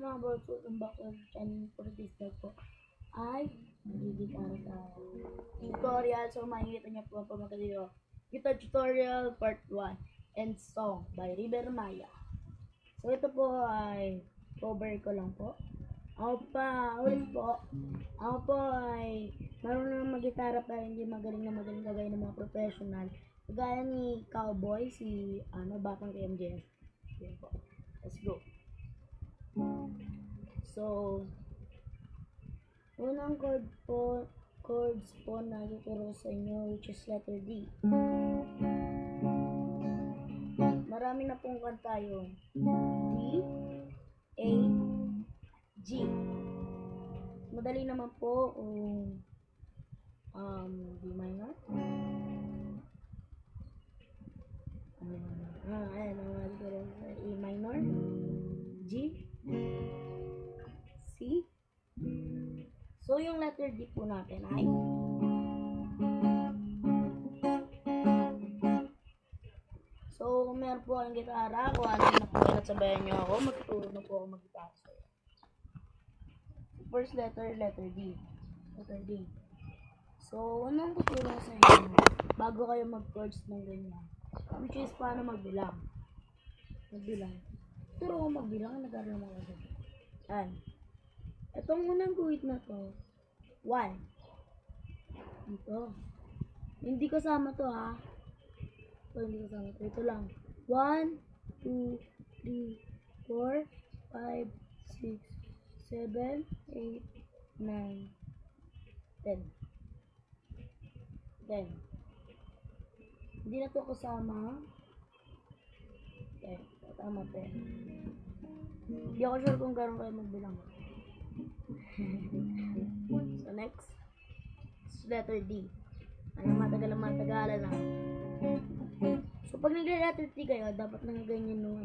mga bro, welcome back to the channel for this vlog po ay magigitara tayo. Tutorial, so makikita niyo po magkadito. Guitar tutorial part 1 and song by River Maya. So ito po ay cover ko lang po. Ako po ay marunong mag-gitara pero hindi magaling kagaya ng mga professional. Kagaya ni Cowboy, si Batang KMJS. Yan po. Let's go. So, unang chords po na ituturo sa inyo, which is letter D. Marami na pong kanta yun. D, A, G. Madali naman po D minor. E minor, G, C. So, yung letter D po natin ay so, meron po ang gitara. Kung ano na po kayo sabayan nyo ako, magtuturo na po ako mag-gitara sa'yo. First letter D. Letter D. So, unang tuturo sa inyo bago kayo mag-chords ng ganyan, which is paano magbilang. Turo ko magbilang, nag-aaral mo kasi. Ayan. Itong unang guhit na to, 1. Ito. Hindi kasama to ha. Hindi kasama to. Ito lang. 1, 2, 3, 4, 5, 6, 7, 8, 9, 10. 10. Hindi na to kasama. 10. Tama 10. Hindi ako sure kung gano'n kayo magbilang. So next, letter D. Matagalan na. So pag nagla-letter D kayo, dapat nakaganyan no,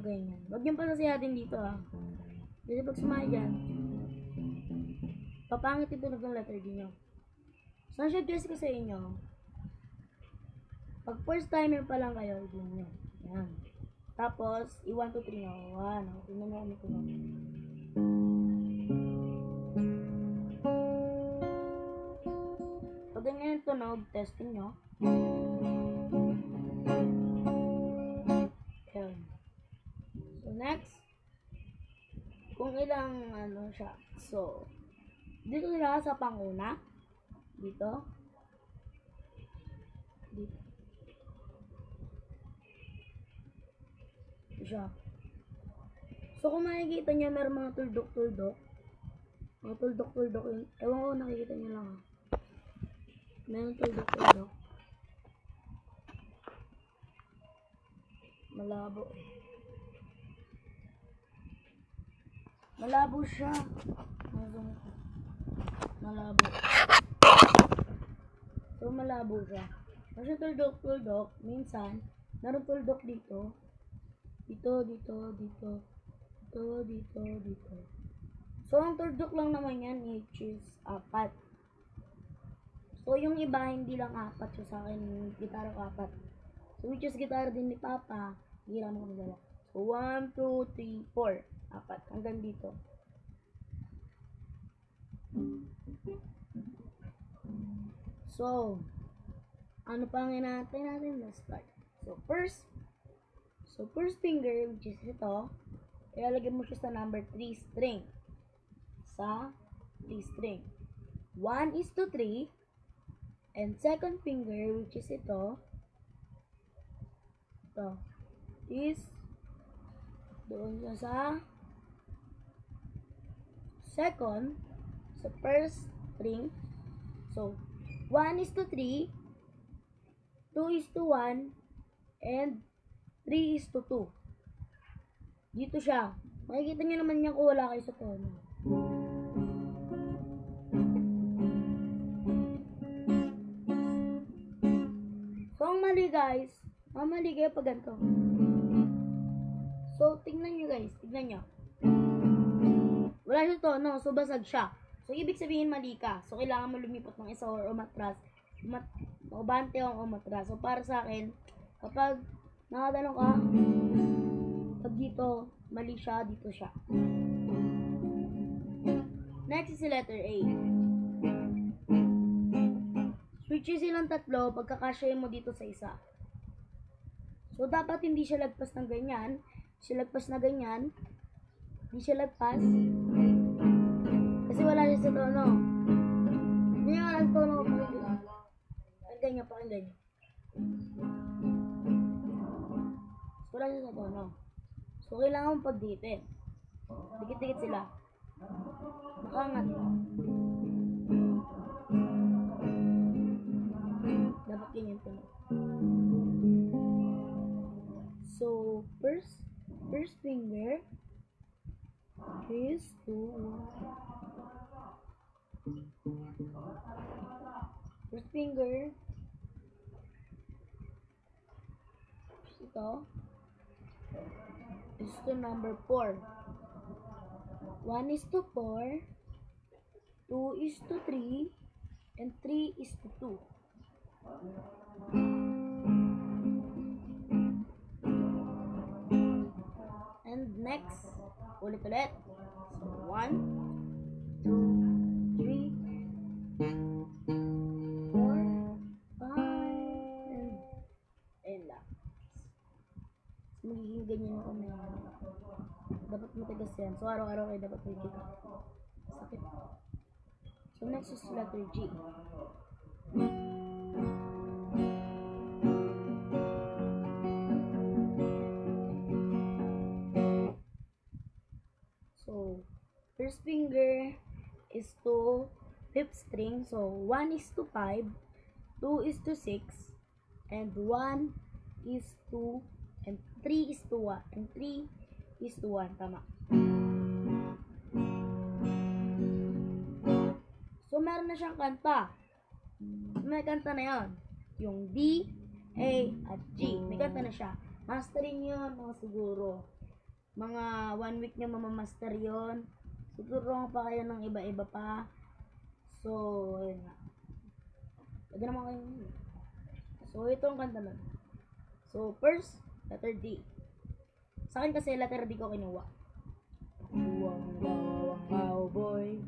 ganyan. Huwag niyong pasasiyatin dito ha. Kasi pag sumaya dyan, papangit ito ng letter D nyo. So suggest ko sa inyo, pag first timer pa lang kayo, i-do nyo. Yan. Tapos, i-1, 2, 3 na. 1. Tingnan mo kami kung pag ganyan yung tunog, testing nyo. Ayan. So, next. Kung ilang, siya. So, dito sila sa panguna. Dito. Siya. So, kung makikita nyo, meron mga tuldok-tuldok. Yun. Ewan ko, nakikita nyo lang ha. Meron tuldok-tuldok. Malabo siya. So, malabo siya. Kasi tuldok-tuldok, minsan, meron tuldok dito. Dito. So, ang tuldok lang naman yan, which is 4. So, yung iba, hindi lang 4. So, sa akin, gitara ko 4. So, which is gitara din ni Papa, gira mo kami dala. So, 1, 2, 3, 4. 4. Hanggang dito. So, ano pa ang inaantay natin? Let's start. So, first finger, which is ito, ilalagay mo siya sa number 3 string. Sa 3 string. 1:3. And second finger, which is ito is doon sa second, sa first string. So, 1:3, 2:1, and 3:2. Dito siya. Makikita nyo naman yan kung wala kayo sa tono. So, ang mali guys, mali kayo pag ganito. So, tingnan nyo guys, wala siya tono, so basag siya. So, ibig sabihin mali ka. So, kailangan mo lumipot ng isa or umatras. Makabante o umatras. So, para sa akin, kapag nakadano ka, Pag dito, mali siya, dito siya. Next is si letter A. Switches silang tatlo, pagkakasya mo dito sa isa. So, dapat hindi siya lagpas ng ganyan. Siya lagpas na ganyan. Hindi siya lagpas. Kasi wala siya sa tono. Hindi nga ang tono. Pakinggan niya, pakinggan niya. So, wala siya sa tono. So, kailangan mong pagdikitin. Dikit-dikit sila. Makangat. Dapat ganyan tono. So, first finger is to first finger ito is to number 4. 1 is to 4, 2 is to 3, and 3 is to 2. And next, ulit-ulit. So, 1, 2, 3, 4, 5, and last. So, magiging ganyan ako na yan. Dapat matigas yan. So, araw-araw kayo dapat magiging sakit. So, next is letter G. So, first finger is to 5th string. So, 1 is to 5, 2 is to 6, and 1 is to, and 3 is to 1, and 3 is to 1. Tama. So, meron na siyang kanta. May kanta na yon. Yung D, A, at G. May kanta na siya. Masterin yun, mga siguro. Mga 1 week nyo mamamaster yon. Siguro pa kayo ng iba-iba pa. So, ayun nga. Pwede naman kayo. So, ito ang kanta nun. So, first, letter D. Sa akin kasi, letter D ko kinuha. Wang cowboy.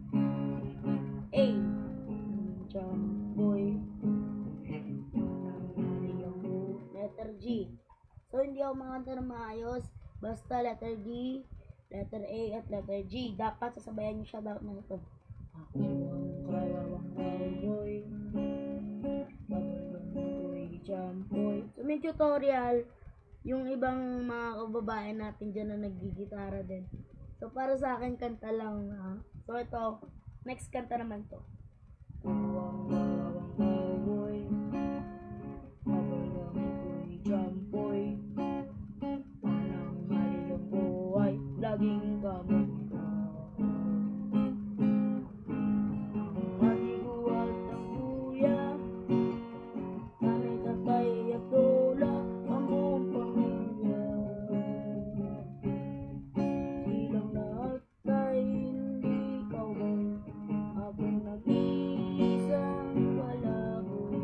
A. Jump boy. Letter G. So, hindi ako makanta ng maayos. Basta letter D, letter A, at letter G. Dapat sasabayan niyo siya dapat na ito. Ako ang kawawang cowboy. Cowboy, jump boy. So, may tutorial yung ibang mga kababae natin dyan na naggigitara din. So, para sa akin, kanta lang. Ha? So, ito, next kanta naman to. Kawawang cowboy. Cowboy, jump boy. Laging kami matiguan ng kuya, nanay, tatay at lola, ang buong pamilya. Silang lahat ay hindi cowboy, akong nag-iisang walaboy.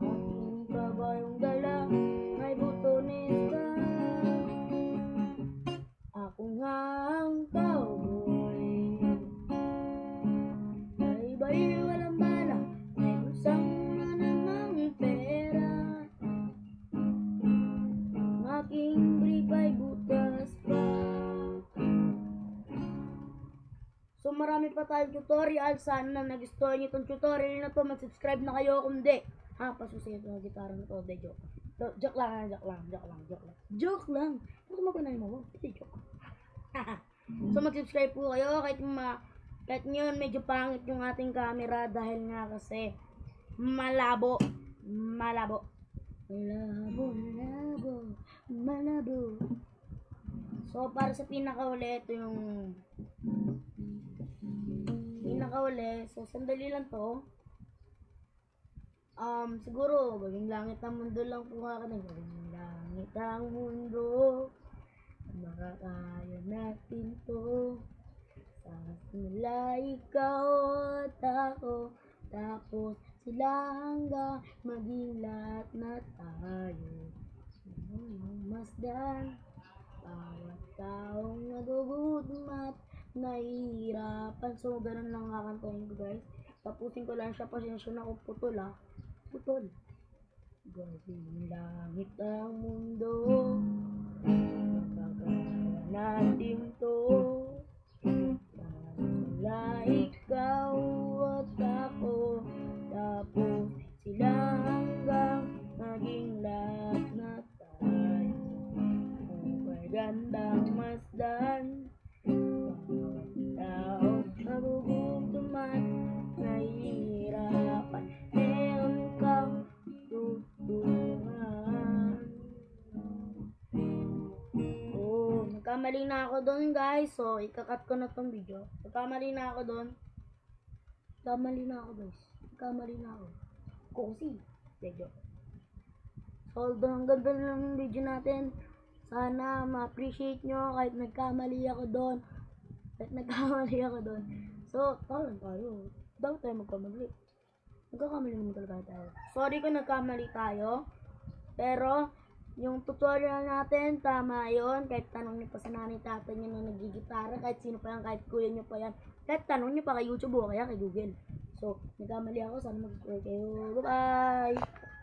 Aking kabayong dala ay butonista. Ako nga ang cowboy, ay ba'y walang bala, may bulsang na namang pera. Ang aking brief ay butas pa. So, marami pa tayong tutorial. Sana nagustuhan niyo itong tutorial na to. Mag-subscribe na kayo kung di. Ha, pasusin ito ng gitara na to. De, joke. Joke lang. Joke lang. Ano kumapanay mo? Ito joke. So, mag-subscribe po kayo kahit ngayon medyo pangit yung ating camera dahil nga kasi malabo. So, para sa pinakauli, ito yung pinakauli. So, sandali lang to. Siguro, gawing langit ang mundo lang po nga ka na. Gawing langit ang mundo. Makakaya natin to. Sa simula ikaw at ako, tapos sila hanggang maging lahat na tayo. Masdan, Bawat taong nagugutom at nahihirapan. So, ganun lang kakantahin ko, guys. Tapusin ko lang siya. Pasensya na kung putol, ha. Putol. Gawing langit ang mundo, magagawa natin to. Wala ikaw at ako, tapos sila hanggang maging lahat na tayo. Kung magandang masdan, bawat tao nagugutom at nahihirapan, meron kang tutulungan. Oh, nagkamali na ako doon, guys. So, ikakat ko na tong video. Nagkamali na ako doon. Nagkamali na ako, guys. Nagkamali na ako. Kasi, video. So, hanggang doon lang yung video natin. Sana ma-appreciate nyo kahit nagkamali ako doon. So, tawag tayo. Daw tayo magkamali. Nagkakamali naman talaga tayo. Sorry kung nagkamali tayo. Pero, yung tutorial natin, tama yon. Kahit tanong nyo pa sa nanay tatay nyo na nagigitara, kahit sino pa yan, kahit kuya nyo pa yan, kahit tanong nyo pa kay YouTube o kaya kay Google. So, nagkamali ako. Sana mag-subscribe kayo. Bye-bye!